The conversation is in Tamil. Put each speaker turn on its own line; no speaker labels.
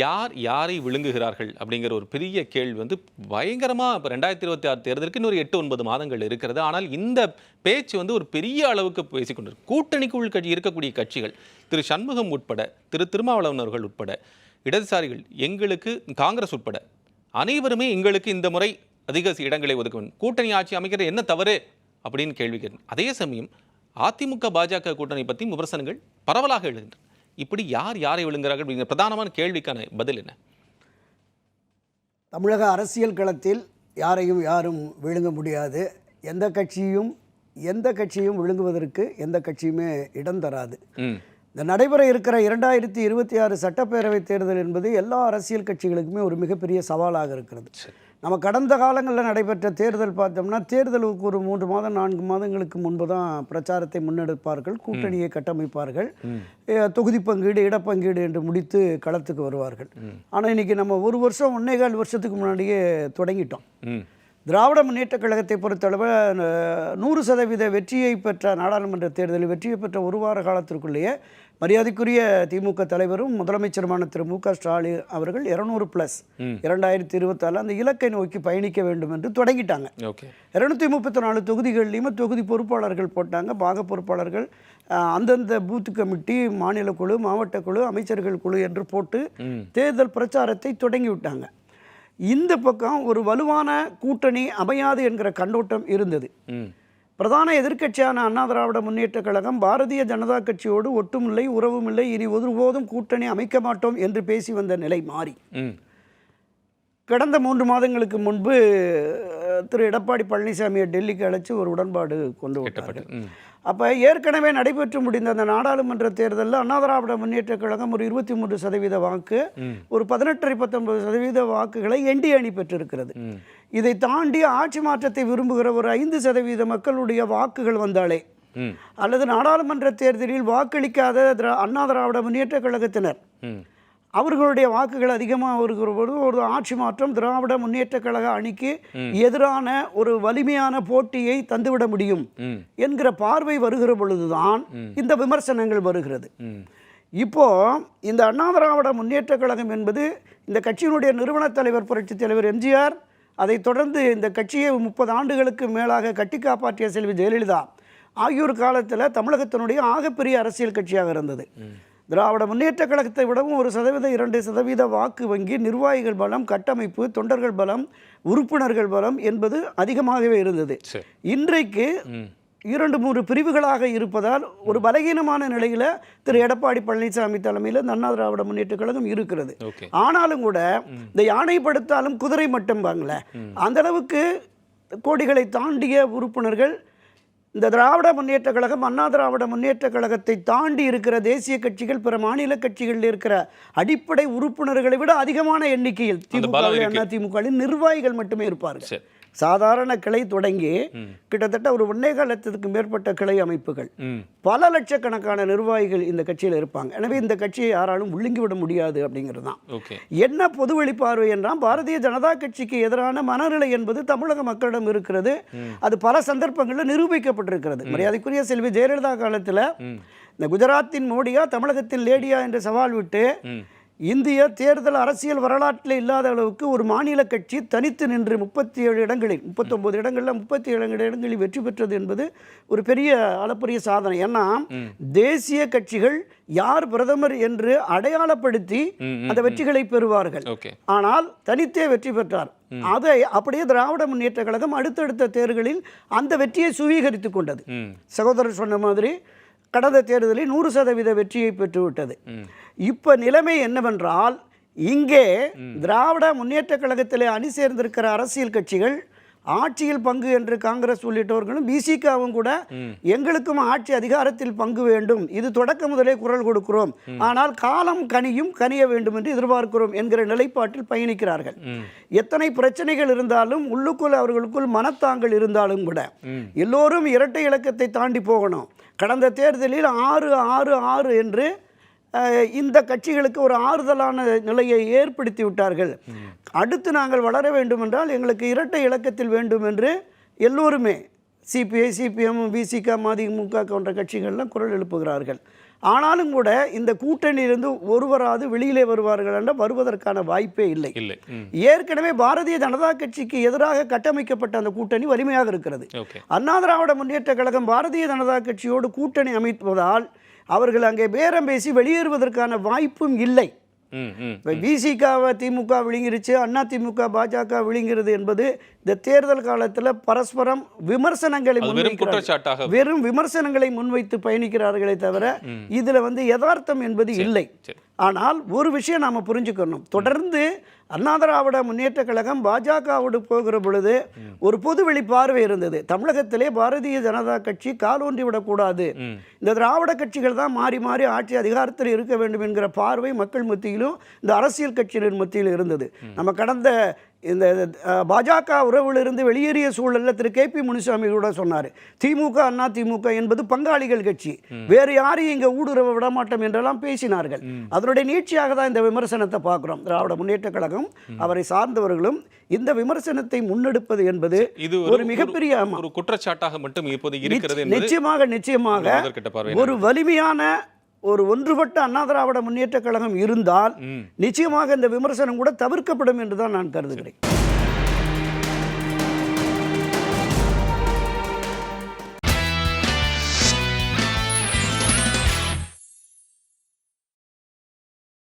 யார் யாரை விழுங்குகிறார்கள் அப்படிங்கிற ஒரு பெரிய கேள்வி வந்து பயங்கரமாக இப்போ 2026 தேர்தலுக்கு இன்னொரு 8-9 மாதங்கள் இருக்கிறது. ஆனால் இந்த பேச்சு வந்து ஒரு பெரிய அளவுக்கு பேசிக்கொண்டிருக்கு. கூட்டணிக்குள் இருக்கக்கூடிய கட்சிகள் திரு சண்முகம் உட்பட, திரு திருமாவளவன் அவர்கள் உட்பட, இடதுசாரிகள், எங்களுக்கு காங்கிரஸ் உட்பட அனைவருமே எங்களுக்கு இந்த முறை அதிக இடங்களை ஒதுக்க வேண்டும், கூட்டணி ஆட்சி அமைக்கிறது என்ன தவறு அப்படின்னு கேள்வி கேட்கும். அதே சமயம் அதிமுக பாஜக கூட்டணி பற்றி விமர்சனங்கள் பரவலாக எழுகின்றன. இப்படி யார் யாரை விழுங்குகிறார்கள் அப்படிங்கிற பிரதானமான கேள்விக்கான பதில் என்ன?
தமிழக அரசியல் களத்தில் யாரையும் யாரும் விழுங்க முடியாது. எந்த கட்சியும் விழுங்குவதற்கு எந்த கட்சியுமே இடம் தராது. இந்த நடைபெற இருக்கிற 2026 சட்டப்பேரவை தேர்தல் என்பது எல்லா அரசியல் கட்சிகளுக்குமே ஒரு மிகப்பெரிய சவாலாக இருக்கிறது. நம்ம கடந்த காலங்களில் நடைபெற்ற தேர்தல் பார்த்தோம்னா, தேர்தலுக்கு ஒரு 3 மாதம் 4 மாதங்களுக்கு முன்பு தான் பிரச்சாரத்தை முன்னெடுப்பார்கள், கூட்டணியை கட்டமைப்பார்கள், தொகுதி பங்கீடு, இடப்பங்கீடு என்று முடித்து களத்துக்கு வருவார்கள். ஆனால் இன்றைக்கி நம்ம 1 வருஷம் 1.25 வருஷத்துக்கு முன்னாடியே தொடங்கிட்டோம். திராவிட முன்னேற்றக் கழகத்தை பொறுத்தளவு 100% வெற்றியை பெற்ற நாடாளுமன்ற தேர்தலில் வெற்றியை பெற்ற ஒரு வார காலத்திற்குள்ளேயே மரியாதைக்குரிய திமுக தலைவரும் முதலமைச்சருமான திரு மு க ஸ்டாலின் அவர்கள் 200+ 2024 அந்த இலக்கை நோக்கி பயணிக்க வேண்டும் என்று தொடங்கிட்டாங்க. 234 தொகுதிகள்லையுமே தொகுதி பொறுப்பாளர்கள் போட்டாங்க, பாக பொறுப்பாளர்கள், அந்தந்த பூத்து கமிட்டி, மாநில குழு, மாவட்ட குழு, அமைச்சர்கள் குழு என்று போட்டு தேர்தல் பிரச்சாரத்தை தொடங்கி விட்டாங்க. இந்த பக்கம் ஒரு வலுவான கூட்டணி அமையாது என்கிற கண்ணோட்டம் இருந்தது. பிரதான எதிர்க்கட்சியான அண்ணா திராவிட முன்னேற்ற கழகம் பாரதிய ஜனதா கட்சியோடு ஒட்டுமில்லை, உறவும் இல்லை, இனி ஒருபோதும் கூட்டணி அமைக்க மாட்டோம் என்று பேசி வந்த நிலை மாறி கடந்த 3 மாதங்களுக்கு முன்பு திரு எடப்பாடி பழனிசாமியை டெல்லிக்கு அழைச்சி ஒரு உடன்பாடு கொண்டு வந்தார்கள். அப்போ ஏற்கனவே நடைபெற்று முடிந்த அந்த நாடாளுமன்ற தேர்தலில் அண்ணா திராவிட முன்னேற்ற கழகம் ஒரு 23% வாக்கு, ஒரு 18-19% வாக்குகளை என்டிஏ அணி பெற்றிருக்கிறது. இதை தாண்டி ஆட்சி மாற்றத்தை விரும்புகிற ஒரு 5% மக்களுடைய வாக்குகள் வந்தாலே, அல்லது நாடாளுமன்ற தேர்தலில் வாக்களிக்காத அண்ணா திராவிட முன்னேற்ற கழகத்தினர் அவர்களுடைய வாக்குகள் அதிகமாக வருகிற பொழுது ஒரு ஆட்சி மாற்றம் திராவிட முன்னேற்ற கழக அணிக்கு எதிரான ஒரு வலிமையான போட்டியை தந்துவிட முடியும் என்கிற பார்வை வருகிற பொழுதுதான் இந்த விமர்சனங்கள் வருகிறது. இப்போ இந்த அண்ணா திராவிட முன்னேற்ற கழகம் என்பது இந்த கட்சியினுடைய நிறுவன தலைவர் புரட்சித் தலைவர் எம்ஜிஆர், அதை தொடர்ந்து இந்த கட்சியை 30 ஆண்டுகளுக்கு மேலாக கட்டி காப்பாற்றிய செல்வி ஜெயலலிதா ஆகியோர் காலத்தில் தமிழகத்தினுடைய ஆகப்பெரிய அரசியல் கட்சியாக இருந்தது. திராவிட முன்னேற்ற கழகத்தை விடவும் 1%, 2% வாக்கு வங்கி, நிர்வாகிகள் பலம், கட்டமைப்பு, தொண்டர்கள் பலம், உறுப்பினர்கள் பலம் என்பது அதிகமாகவே இருந்தது. இன்றைக்கு 2-3 பிரிவுகளாக இருப்பதால் ஒரு பலகீனமான நிலையில் திரு எடப்பாடி பழனிசாமி தலைமையில் இந்த அண்ணா திராவிட முன்னேற்ற கழகம் இருக்கிறது. ஆனாலும் கூட இந்த யானை படுத்தாலும் குதிரை மட்டும் வாங்கல, அந்த அளவுக்கு கோடிகளை தாண்டிய உறுப்பினர்கள் இந்த திராவிட முன்னேற்ற கழகம், அண்ணா திராவிட முன்னேற்ற கழகத்தை தாண்டி இருக்கிற தேசிய கட்சிகள், பிற மாநில கட்சிகளில் இருக்கிற அடிப்படை உறுப்பினர்களை விட அதிகமான எண்ணிக்கையில் அதிமுக நிர்வாகிகள் மட்டுமே இருப்பார்கள். சாதாரண கிளை தொடங்கி கிட்டத்தட்ட ஒரு 1.25 லட்சத்துக்கு மேற்பட்ட கிளை அமைப்புகள், பல லட்சக்கணக்கான நிர்வாகிகள் இந்த கட்சியில் இருப்பாங்க. எனவே இந்த கட்சியை யாராலும் விழுங்கிவிட முடியாது அப்படிங்கிறது தான். என்ன பொதுவெளி பார்வை என்றால், பாரதிய ஜனதா கட்சிக்கு எதிரான மனநிலை என்பது தமிழக மக்களிடம் இருக்கிறது. அது பல சந்தர்ப்பங்களில் நிரூபிக்கப்பட்டிருக்கிறது. மரியாதைக்குரிய செல்வி ஜெயலலிதா காலத்தில் இந்த குஜராத்தின் மோடியா, தமிழகத்தின் லேடியா என்று சவால் விட்டு இந்திய தேர்தல் அரசியல் வரலாற்றில் இல்லாத அளவுக்கு ஒரு மாநில கட்சி தனித்து நின்று 37 இடங்களில் 39 இடங்களில் 37 இடங்களில் வெற்றி பெற்றது என்பது ஒரு பெரிய அளப்பரிய சாதனை. ஏன்னா தேசிய கட்சிகள் யார் பிரதமர் என்று அடையாளப்படுத்தி அந்த வெற்றிகளை பெறுவார்கள். ஆனால் தனித்தே வெற்றி பெற்றார். அதை அப்படியே திராவிட முன்னேற்ற கழகம் அடுத்தடுத்த தேர்தலில் அந்த வெற்றியை சுவீகரித்துக் கொண்டது. சகோதரர் சொன்ன மாதிரி கடந்த தேர்தலில் 100% வெற்றியை பெற்றுவிட்டது. இப்போ நிலைமை என்னவென்றால், இங்கே திராவிட முன்னேற்ற கழகத்தில் அணி சேர்ந்திருக்கிற அரசியல் கட்சிகள், ஆட்சியில் பங்கு என்று காங்கிரஸ் உள்ளிட்டவர்களும் பிசிகாவும் கூட எங்களுக்கும் ஆட்சி அதிகாரத்தில் பங்கு வேண்டும், இது தொடக்க முதலே குரல் கொடுக்கிறோம், ஆனால் காலம் கனிய வேண்டும் என்று எதிர்பார்க்கிறோம் என்கிற நிலைப்பாட்டில் பயணிக்கிறார்கள். எத்தனை பிரச்சனைகள் இருந்தாலும் உள்ளுக்குள் அவர்களுக்குள் மனத்தாங்கள் இருந்தாலும் கூட எல்லோரும் இரட்டை இலக்கத்தை தாண்டி போகணும். கடந்த தேர்தலில் 6-6-6 என்று இந்த கட்சிகளுக்கு ஒரு ஆறுதலான நிலையை ஏற்படுத்தி விட்டார்கள். அடுத்து நாங்கள் வளர வேண்டும் என்றால் எங்களுக்கு இரட்டை இலக்கத்தில் வேண்டும் என்று எல்லோருமே சிபிஐ, சிபிஎம், பிசிக, மதிமுக போன்ற கட்சிகள்லாம் குரல் எழுப்புகிறார்கள். ஆனாலும் கூட இந்த கூட்டணியிலிருந்து ஒருவராது வெளியிலே வருவார்கள் என்ற வருவதற்கான வாய்ப்பே இல்லை.
இல்லை.
ஏற்கனவே பாரதிய ஜனதா கட்சிக்கு எதிராக கட்டமைக்கப்பட்ட அந்த கூட்டணி வலிமையாக இருக்கிறது. அண்ணா திராவிட முன்னேற்ற கழகம் பாரதிய ஜனதா கட்சியோடு கூட்டணி அமைப்பதால் அவர்கள் அங்கே பேரம் பேசி வெளியேறுவதற்கான வாய்ப்பும் இல்லை. விசிகாவை திமுக விழுங்கிருச்சு, அண்ணா திமுக பாஜக விழுங்கிறது என்பது இந்த தேர்தல் காலத்தில் பரஸ்பரம் விமர்சனங்களை வெறும் விமர்சனங்களை முன்வைத்து பயணிக்கிறார்களே தவிர இதுல யதார்த்தம் என்பது இல்லை. ஆனால் ஒரு விஷயம் நாம புரிஞ்சுக்கணும், தொடர்ந்து அண்ணா திராவிட முன்னேற்ற கழகம் பாஜகவோடு போகிற பொழுது ஒரு பொதுவெளி பார்வை இருந்தது. தமிழகத்திலே பாரதிய ஜனதா கட்சி காலூன்றி விடக்கூடாது, இந்த திராவிட கட்சிகள் தான் மாறி மாறி ஆட்சி அதிகாரத்தில் இருக்க வேண்டும் என்கிற பார்வை மக்கள் மத்தியிலும் இந்த அரசியல் கட்சியினர் மத்தியில் இருந்தது. நம்ம கடந்த இந்த பாஜக உறவிலிருந்து வெளியேறிய சூழலில் திரு கே பி முனுசாமி கூட சொன்னார், திமுக அண்ணா திமுக என்பது பங்காளிகள் கட்சி, வேறு யாரையும் இங்கே ஊடுருவ விடமாட்டோம் என்றெல்லாம் பேசினார்கள். அதனுடைய நீட்சியாக தான் இந்த விமர்சனத்தை பார்க்குறோம். திராவிட முன்னேற்ற கழகம் அவரை சார்ந்தவர்களும் இந்த விமர்சனத்தை முன்னெடுப்பது என்பது இது ஒரு மிகப்பெரிய
ஒரு குற்றச்சாட்டாக மட்டும் இப்போது இருக்கிறது.
நிச்சயமாக ஒரு வலிமையான ஒரு ஒன்றுபட்ட அண்ணா திராவிட முன்னேற்ற கழகம் இருந்தால் நிச்சயமாக இந்த விமர்சனம் கூட தவிர்க்கப்படும் என்றுதான் நான் கருதுகிறேன்.